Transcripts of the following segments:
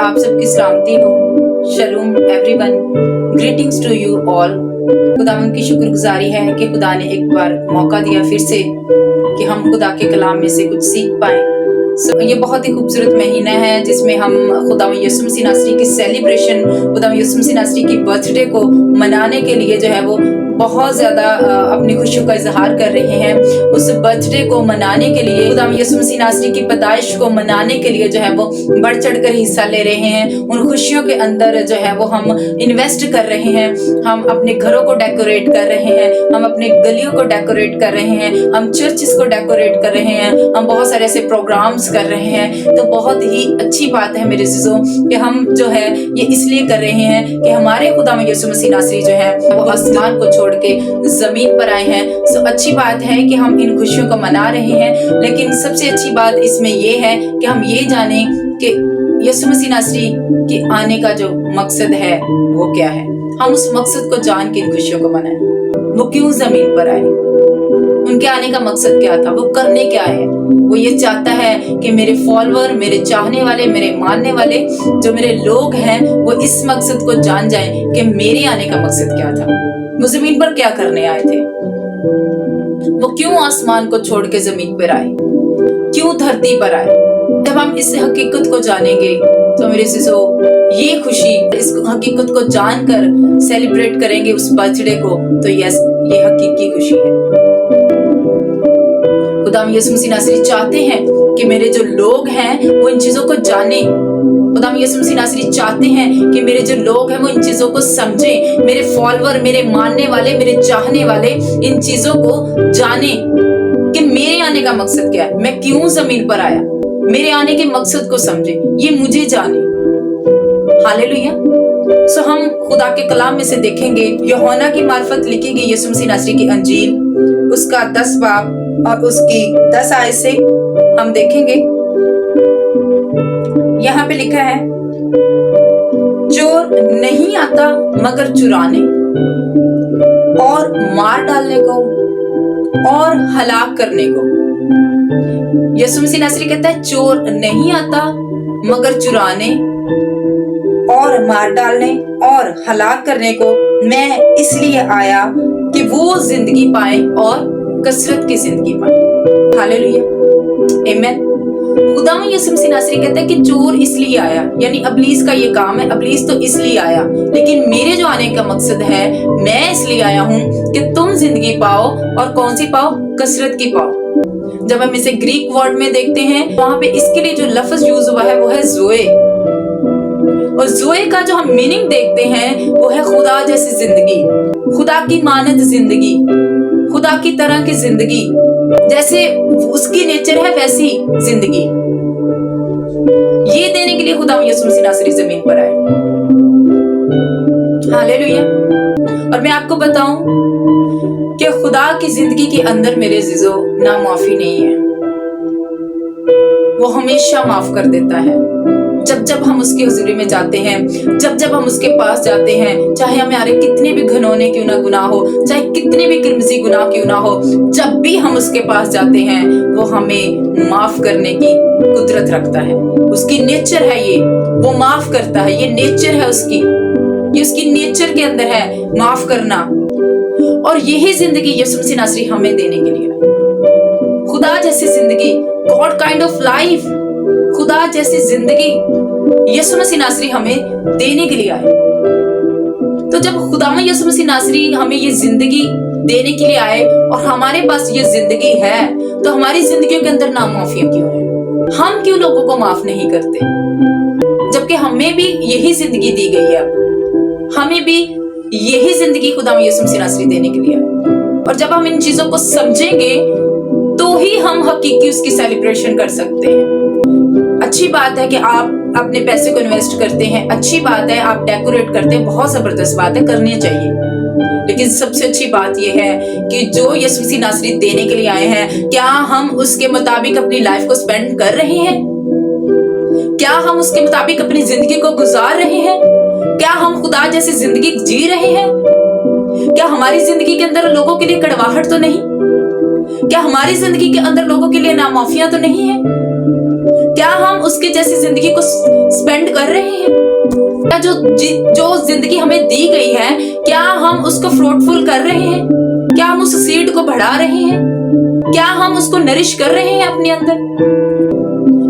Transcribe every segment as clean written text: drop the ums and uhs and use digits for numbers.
आप सबकी सलामती हो। Shalom everyone, greetings to you all. खुदावंद की शुक्रगुजारी है कि खुदा ने एक बार मौका दिया फिर से कि हम खुदा के कलाम में से कुछ सीख पाए। ये बहुत ही खूबसूरत महीना है जिसमें हम खुदावंद यीशु मसीह नासरी की सेलिब्रेशन, खुदावंद यीशु मसीह नासरी की बर्थडे को मनाने के लिए जो है वो बहुत ज़्यादा अपनी खुशियों का इजहार कर रहे हैं। उस बर्थडे को मनाने के लिए, खुदावंद यीशु मसीह नासरी की पैदाइश को मनाने के लिए जो है वो बढ़ चढ़ कर हिस्सा ले रहे हैं। उन खुशियों के अंदर जो है वो हम इन्वेस्ट कर रहे हैं। हम अपने घरों को डेकोरेट कर रहे हैं, हम अपने गलियों को डेकोरेट कर रहे हैं, हम चर्चेस को डेकोरेट कर रहे हैं, हम बहुत सारे ऐसे प्रोग्राम्स कर रहे हैं। तो बहुत ही अच्छी बात है मेरे अज़ीज़ों कि हम जो है ये इसलिए कर रहे हैं कि हमारे खुदावंद यीशु मसीह नासरी जो है वो आसमान को छोड़ के जमीन पर आए हैं। तो अच्छी बात है कि हम इन खुशियों को मना रहे हैं, लेकिन सबसे अच्छी बात इसमें ये है कि हम ये जानें कि यीशु मसीह नासरी के आने का जो मकसद है वो क्या है। हम उस मकसद को जान के इन खुशियों को मनाएं। वो क्यों जमीन पर आए, उनके आने का मकसद क्या था, वो करने क्या है। वो ये चाहता है कि मेरे फॉलोअर, मेरे चाहने वाले, मेरे मानने वाले जो मेरे लोग हैं वो इस मकसद को जान जाएं कि मेरे आने का मकसद क्या था। वो जमीन पर क्या करने आए थे, वो क्यों आसमान को छोड़ के जमीन पर आए, क्यों धरती पर आए। जब हम इस हकीकत को जानेंगे तो मेरे अज़ीज़ों ये खुशी, इस हकीकत को जानकर सेलिब्रेट करेंगे उस बर्थडे को, तो यस, ये हकीकी खुशी है। खुदावंद यीशु मसीह नासरी चाहते हैं कि मेरे जो लोग हैं वो इन चीजों को जाने। खुदावंद यीशु मसीह नासरी चाहते हैं कि मेरे जो लोग हैं वो इन चीजों को समझें। मेरे फॉलोअर, मेरे मानने वाले, मेरे चाहने वाले इन चीजों को जाने कि मेरे आने का मकसद क्या है, मैं क्यों जमीन पर आया, मेरे आने के मकसद को समझे, ये मुझे जाने। हालेलुया। सो हम खुदा के कलाम में से देखेंगे, यूहन्ना की मार्फत लिखी गई यीशु मसीह नासरी की अंजील, उसका 10 बाब और उसकी 10 आयत से हम देखेंगे। यहाँ पे लिखा है, चोर नहीं आता मगर चुराने और मार डालने को और हलाक करने को। यीशु मसीह नासरी कहता है चोर नहीं आता मगर चुराने और मार डालने और हलाक करने को। मैं इसलिए आया कि वो जिंदगी पाए और कसरत की जिंदगी पाए। हालेलुया, आमीन। खुदावंद यीशु मसीह नासरी कहता है कि चोर इसलिए आया, यानी अबलीस का ये काम है, अबलीस तो इसलिए आया, लेकिन मेरे जो आने का मकसद है, मैं इसलिए आया हूँ कि तुम जिंदगी पाओ। और कौन सी पाओ? कसरत की पाओ। जब हम इसे ग्रीक वर्ड में देखते हैं, वहां पे इसके लिए जो लफ्ज यूज हुआ है वो है ज़ोए। और ज़ोए का जो हम मीनिंग देखते हैं वो है खुदा जैसी जिंदगी, खुदा की मानद जिंदगी, खुदा की तरह की जिंदगी, जैसे उसकी नेचर है वैसी जिंदगी। ये देने के लिए खुदा यीशु मसीह नासरी जमीन पर आए। हालेलुया। और मैं आपको बताऊं कि खुदा की जिंदगी के अंदर मेरे अज़ीज़ों ना माफी नहीं है। वो हमेशा माफ कर देता है। जब जब हम उसकी हुजूरी में जाते हैं, जब जब हम उसके पास जाते हैं, चाहे हमारे कितने भी घनौने क्यों ना गुनाह हो, चाहे कितने भी क्रिमजी गुनाह क्यों ना हो, जब भी हम उसके पास जाते हैं वो हमें माफ करने की कुदरत रखता है। उसकी नेचर है ये, वो माफ करता है। ये नेचर है उसकी, ये उसकी नेचर के अंदर है माफ करना। और यही जिंदगी यीशु मसीह नासरी हमें देने के लिए है। खुदा जैसी जिंदगी, गॉड काइंड ऑफ लाइफ, खुदा जैसी जिंदगी यीशु मसीह नासरी हमें देने के लिए आए। तो जब खुदावंद यीशु मसीह नासरी हमें ये जिंदगी देने के लिए आए और हमारे पास ये जिंदगी है, तो हमारी जिंदगियों के अंदर नामाफियां क्यों है? हम क्यों लोगों को माफ नहीं करते, जबकि हमें भी यही जिंदगी दी गई है। अब हमें भी यही जिंदगी खुदावंद यीशु मसीह नासरी देने के लिए आए। और जब हम इन चीजों को समझेंगे तो ही हम हकीकी उसकी सेलिब्रेशन कर सकते हैं। अच्छी बात है कि आप अपने पैसे को इन्वेस्ट करते हैं, अच्छी बात है आप डेकोरेट करते हैं, बहुत जबरदस्त बात है, करनी चाहिए। लेकिन सबसे अच्छी बात यह है कि जो यीशु मसीह नासरी देने के लिए आए हैं, क्या हम उसके मुताबिक अपनी लाइफ को स्पेंड कर रहे हैं? क्या हम उसके मुताबिक अपनी जिंदगी को गुजार रहे हैं? क्या हम खुदा जैसी जिंदगी जी रहे हैं? क्या हमारी जिंदगी के अंदर लोगों के लिए कड़वाहट तो नहीं? क्या हमारी जिंदगी के अंदर लोगों के लिए नामाफियां तो नहीं है? क्या हम उसके जैसी जिंदगी को स्पेंड स्पेंड कर रहे हैं? क्या जो जिंदगी हमें दी गई है, क्या हम उसको फ्रूटफुल कर रहे हैं? क्या हम उस सीड को बढ़ा रहे हैं? क्या हम उसको नरिश कर रहे हैं अपने अंदर?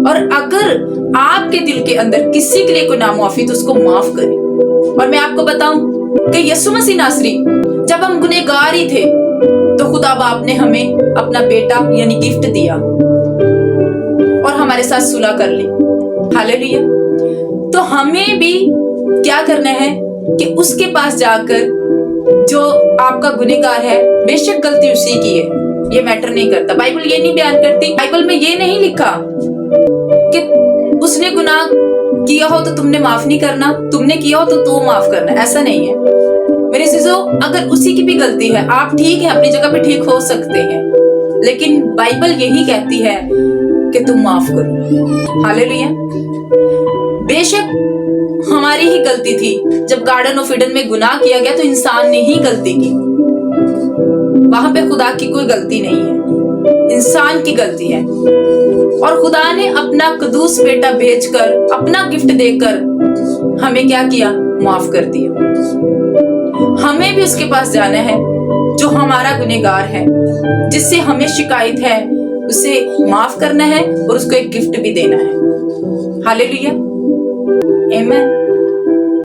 और अगर आपके दिल के अंदर किसी के लिए कोई नामुआफी, तो उसको माफ करें। और मैं आपको बताऊं कि यीशु मसीह नासरी, जब हम गुनहगार ही थे, तो खुदा बाप ने हमें अपना बेटा यानी गिफ्ट दिया और हमारे साथ सुलह कर ली। हालेलुया। तो हमें भी क्या करना है कि उसके पास जाकर, जो आपका गुनहगार है, बेशक गलती उसी की है, ये मैटर नहीं करता। बाइबल ये नहीं बयान करती, बाइबल में ये नहीं लिखा कि उसने गुनाह किया हो तो तुमने माफ नहीं करना, तुमने किया हो तो तू माफ करना, ऐसा नहीं है मेरे चीजों। अगर उसी की भी गलती है, आप ठीक है, अपनी जगह पे ठीक हो सकते हैं, लेकिन बाइबल यही कहती है कि तुम माफ करो। हालेलुया। बेशक हमारी ही गलती थी, जब गार्डन ऑफ ईडन में गुनाह किया गया तो इंसान ने ही गलती की, वहां पे खुदा की कोई गलती नहीं है, इंसान की गलती है। और खुदा ने अपना कदूस बेटा भेजकर, अपना गिफ्ट देकर हमें क्या किया? माफ कर दिया। हमें भी उसके पास जाना है जो हमारा गुनहगार है, जिससे हमें शिकायत है, उसे माफ करना है और उसको एक गिफ्ट भी देना है। हालेलुया। आमीन।